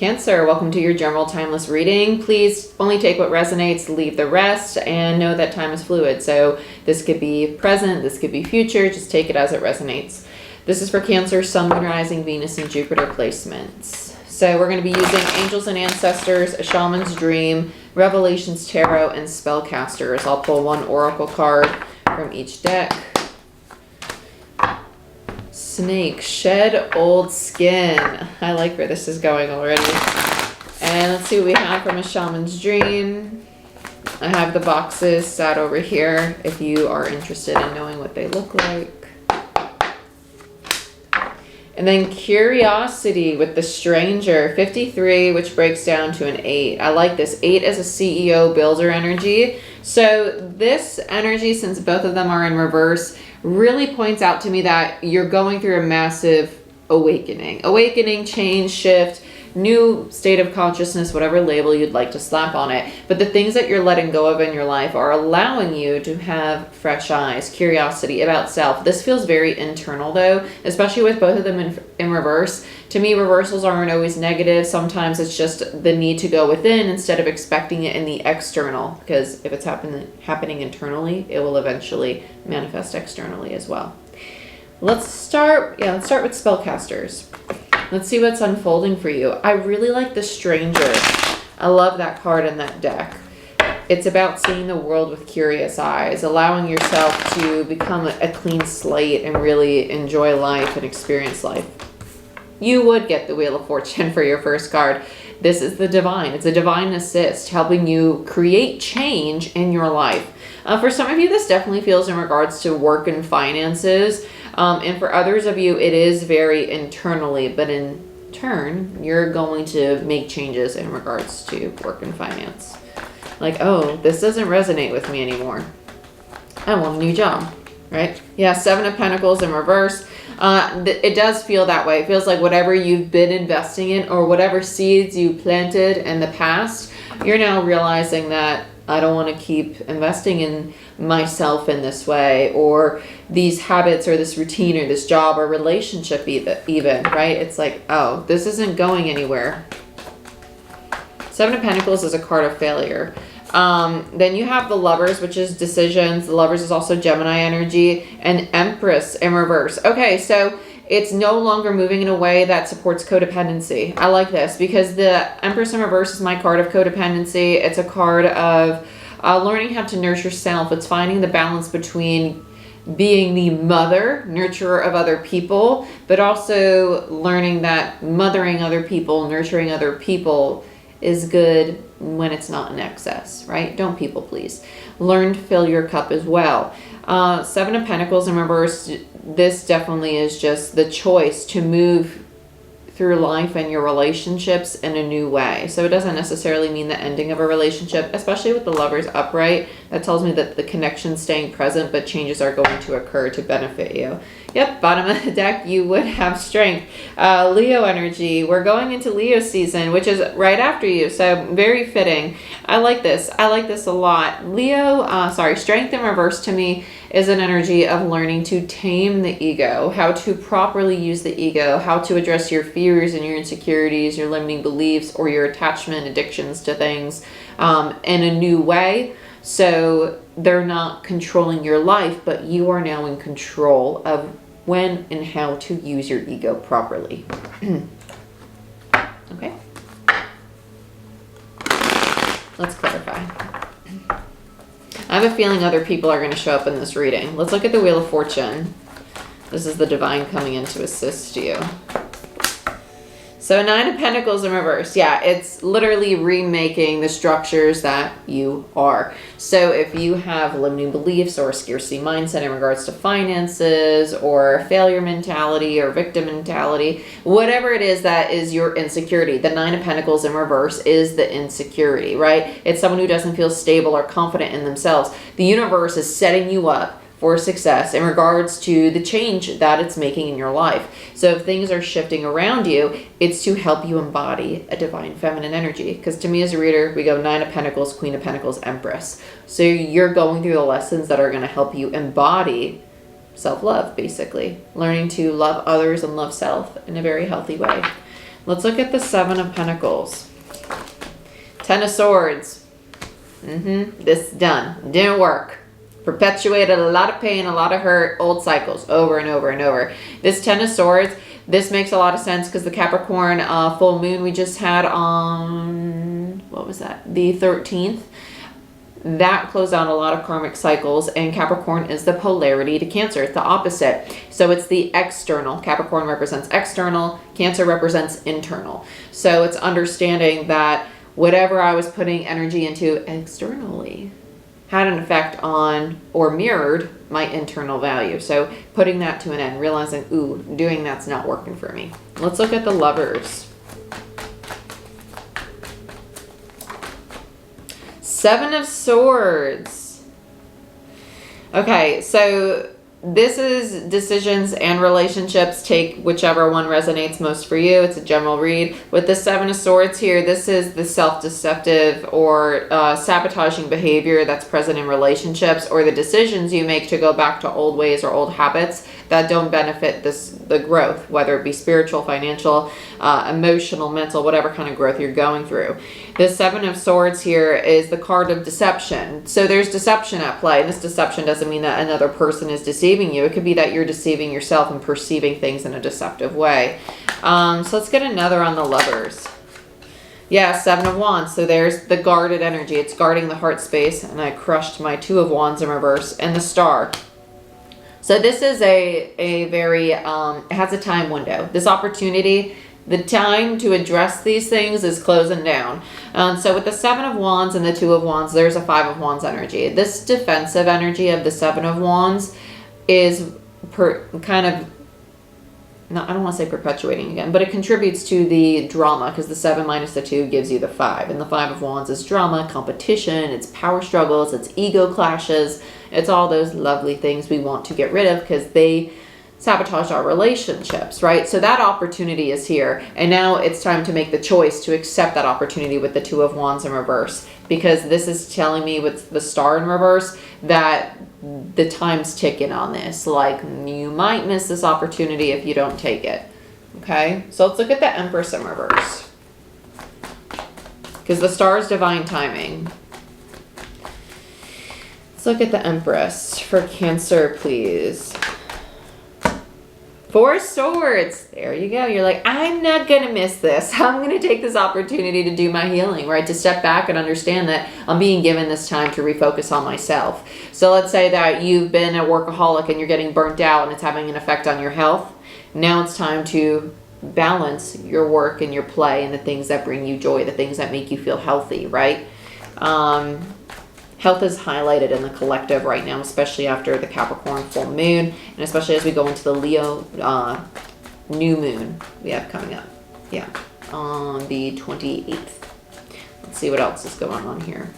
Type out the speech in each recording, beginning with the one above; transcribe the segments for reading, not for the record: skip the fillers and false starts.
Cancer, welcome to your general timeless reading. Please only take what resonates, leave the rest, and know that time is fluid. So this could be present, this could be future, just take it as it resonates. This is for Cancer, Sun, Moon, Rising, Venus, and Jupiter placements. So we're going to be using Angels and Ancestors, a Shaman's Dream, Revelations Tarot, and Spellcasters. I'll pull one Oracle card from each deck. Snake, shed old skin. I like where this is going already. And let's see what we have from a Shaman's Dream. I have the boxes sat over here if you are interested in knowing what they look like. And then Curiosity with the Stranger, 53, which breaks down to an 8. I like this. 8 as a CEO builder energy. So this energy, since both of them are in reverse, really points out to me that you're going through a massive awakening. Awakening, change, shift, new state of consciousness, whatever label you'd like to slap on it. But the things that you're letting go of in your life are allowing you to have fresh eyes, curiosity about self. This feels very internal though, especially with both of them in reverse. To me, reversals aren't always negative. Sometimes it's just the need to go within instead of expecting it in the external, because if it's happening internally, it will eventually manifest externally as well. Let's start with Spellcasters. Let's see what's unfolding for you. I really like the Stranger. I love that card in that deck. It's about seeing the world with curious eyes, allowing yourself to become a clean slate and really enjoy life and experience life. You would get the Wheel of Fortune for your first card. This is the Divine. It's a divine assist helping you create change in your life. For some of you, this definitely feels in regards to work and finances. And for others of you, it is very internally, but in turn, you're going to make changes in regards to work and finance. Like, oh, this doesn't resonate with me anymore. I want a new job, right? Yeah, 7 of Pentacles in reverse. It does feel that way. It feels like whatever you've been investing in or whatever seeds you planted in the past, you're now realizing that I don't want to keep investing in myself in this way, or these habits or this routine or this job or relationship even, right? It's like, oh, this isn't going anywhere. 7 of Pentacles is a card of failure. Then you have the Lovers, which is decisions. The Lovers is also Gemini energy, and Empress in reverse. Okay, so it's no longer moving in a way that supports codependency. I like this because the Empress in reverse is my card of codependency. It's a card of learning how to nurture self. It's finding the balance between being the mother, nurturer of other people, but also learning that mothering other people, nurturing other people is good when it's not in excess, right? Don't people please. Learn to fill your cup as well. 7 of Pentacles in reverse, this definitely is just the choice to move through life and your relationships in a new way. So it doesn't necessarily mean the ending of a relationship, especially with the Lovers upright. That tells me that the connection's staying present, but changes are going to occur to benefit you. Yep, bottom of the deck, you would have Strength. Leo energy. We're going into Leo season, which is right after you. So very fitting. I like this. I like this a lot. Strength in reverse to me is an energy of learning to tame the ego, how to properly use the ego, how to address your fears and your insecurities, your limiting beliefs, or your attachment addictions to things in a new way. So they're not controlling your life, but you are now in control of when and how to use your ego properly. Okay. Let's clarify. I have a feeling other people are going to show up in this reading. Let's look at the Wheel of Fortune. This is the Divine coming in to assist you. So 9 of Pentacles in reverse. Yeah, it's literally remaking the structures that you are. So if you have limiting beliefs or a scarcity mindset in regards to finances or failure mentality or victim mentality, whatever it is that is your insecurity, the 9 of Pentacles in reverse is the insecurity, right? It's someone who doesn't feel stable or confident in themselves. The universe is setting you up for success in regards to the change that it's making in your life. So if things are shifting around you, it's to help you embody a divine feminine energy. Because to me as a reader, we go 9 of Pentacles, Queen of Pentacles, Empress. So you're going through the lessons that are going to help you embody self-love, basically. Learning to love others and love self in a very healthy way. Let's look at the Seven of Pentacles. Ten of Swords. This is done. Didn't work. Perpetuated a lot of pain, a lot of hurt, old cycles over and over and over. This Ten of Swords, this makes a lot of sense because the Capricorn full moon we just had on, what was that? The 13th. That closed out a lot of karmic cycles, and Capricorn is the polarity to Cancer. It's the opposite. So it's the external. Capricorn represents external. Cancer represents internal. So it's understanding that whatever I was putting energy into externally had an effect on or mirrored my internal value. So putting that to an end, realizing, ooh, doing that's not working for me. Let's look at the Lovers. Seven of Swords. Okay, so this is decisions and relationships. Take whichever one resonates most for you. It's a general read. With the Seven of Swords here, this is the self-deceptive or sabotaging behavior that's present in relationships, or the decisions you make to go back to old ways or old habits that don't benefit the growth, whether it be spiritual, financial, emotional, mental, whatever kind of growth you're going through. The Seven of Swords here is the card of deception. So there's deception at play. And this deception doesn't mean that another person is deceiving you. It could be that you're deceiving yourself and perceiving things in a deceptive way. So let's get another on the Lovers. Yeah, Seven of Wands. So there's the guarded energy. It's guarding the heart space. And I crushed my Two of Wands in reverse. And the Star. So this is a very, it has a time window. This opportunity, the time to address these things is closing down. So with the Seven of Wands and the Two of Wands, there's a Five of Wands energy. This defensive energy of the Seven of Wands is kind of, I don't want to say perpetuating again, but it contributes to the drama, because the 7 minus the 2 gives you the 5. And the Five of Wands is drama, competition, it's power struggles, it's ego clashes. It's all those lovely things we want to get rid of because they sabotage our relationships, right? So that opportunity is here. And now it's time to make the choice to accept that opportunity with the Two of Wands in reverse, because this is telling me with the Star in reverse that the time's ticking on this. Like, you might miss this opportunity if you don't take it. Okay, so let's look at the Empress in reverse, because the Star is divine timing. Let's look at the Empress for Cancer, please. Four Swords. There you go. You're like, I'm not going to miss this. I'm going to take this opportunity to do my healing, right? To step back and understand that I'm being given this time to refocus on myself. So let's say that you've been a workaholic and you're getting burnt out and it's having an effect on your health. Now it's time to balance your work and your play and the things that bring you joy, the things that make you feel healthy, right? Health is highlighted in the collective right now, especially after the Capricorn full moon, and especially as we go into the Leo new moon we have coming up. Yeah, on the 28th. Let's see what else is going on here.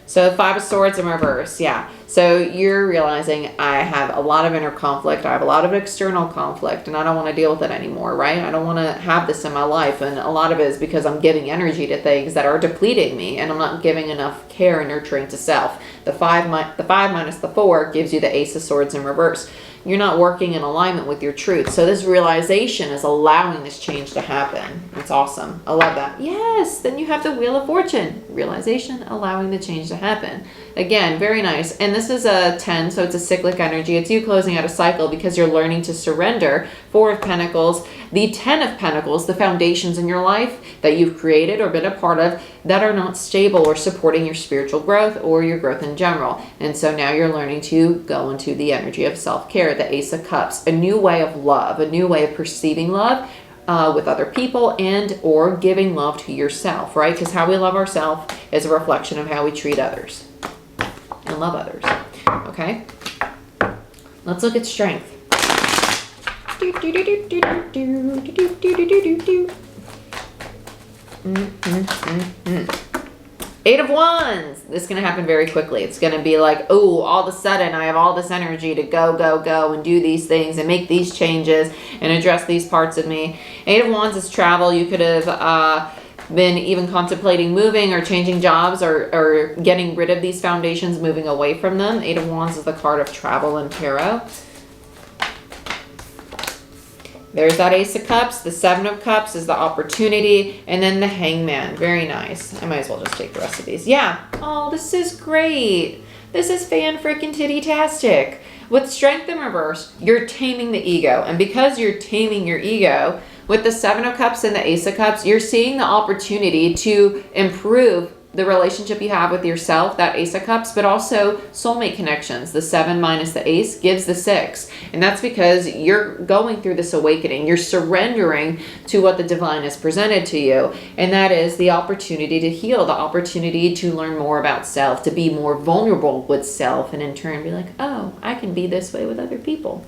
So Five of Swords in reverse, yeah. So you're realizing I have a lot of inner conflict. I have a lot of external conflict, and I don't want to deal with it anymore, right? I don't want to have this in my life. And a lot of it is because I'm giving energy to things that are depleting me, and I'm not giving enough care and nurturing to self. The five minus the 4 gives you the Ace of Swords in reverse. You're not working in alignment with your truth. So this realization is allowing this change to happen. It's awesome. I love that. Yes, then you have the Wheel of Fortune. Realization, allowing the change to happen. Again, very nice. And this is a 10, so it's a cyclic energy. It's you closing out a cycle because you're learning to surrender. Four of Pentacles, the 10 of Pentacles, the foundations in your life that you've created or been a part of that are not stable or supporting your spiritual growth or your growth in general. And so now you're learning to go into the energy of self-care, the Ace of Cups, a new way of love, a new way of perceiving love with other people and or giving love to yourself, right? Because how we love ourselves is a reflection of how we treat others and love others. Okay, let's look at strength. Eight of Wands. This is going to happen very quickly. It's going to be like, oh, all of a sudden I have all this energy to go and do these things and make these changes and address these parts of me. Eight of Wands is travel. You could have been even contemplating moving or changing jobs or getting rid of these foundations, moving away from them. Eight of Wands is the card of travel and tarot. There's that Ace of Cups. The Seven of Cups is the opportunity. And then the Hangman. Very nice. I might as well just take the rest of these. Yeah. Oh, this is great. This is fan-freaking-titty-tastic. With Strength in reverse, you're taming the ego. And because you're taming your ego, with the Seven of Cups and the Ace of Cups, you're seeing the opportunity to improve the relationship you have with yourself, that Ace of Cups, but also soulmate connections. The 7 minus the Ace gives the 6. And that's because you're going through this awakening. You're surrendering to what the divine has presented to you. And that is the opportunity to heal, the opportunity to learn more about self, to be more vulnerable with self, and in turn be like, oh, I can be this way with other people.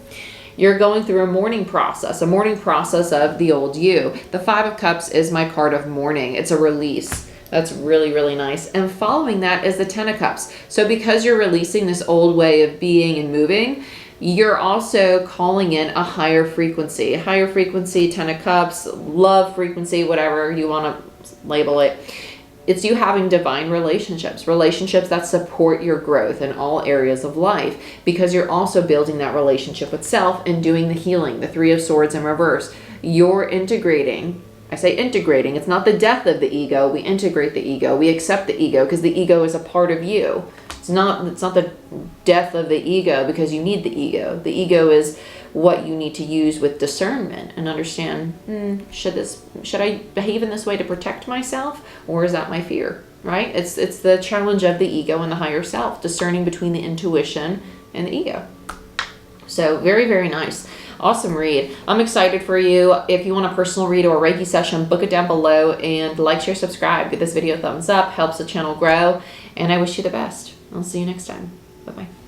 You're going through a mourning process of the old you. The Five of Cups is my card of mourning. It's a release. That's really, really nice. And following that is the Ten of Cups. So because you're releasing this old way of being and moving, you're also calling in a higher frequency. Higher frequency, Ten of Cups, love frequency, whatever you want to label it. It's you having divine relationships that support your growth in all areas of life, because you're also building that relationship with self and doing the healing. The Three of Swords in reverse. You're integrating. I say integrating. It's not the death of the ego. We integrate the ego. We accept the ego because the ego is a part of you. It's not the death of the ego because you need the ego. The ego is what you need to use with discernment and understand, should I behave in this way to protect myself, or is that my fear, right? It's the challenge of the ego and the higher self, discerning between the intuition and the ego. So very, very nice. Awesome read. I'm excited for you. If you want a personal read or a Reiki session, book it down below, and like, share, subscribe. Give this video a thumbs up. Helps the channel grow. And I wish you the best. I'll see you next time. Bye-bye.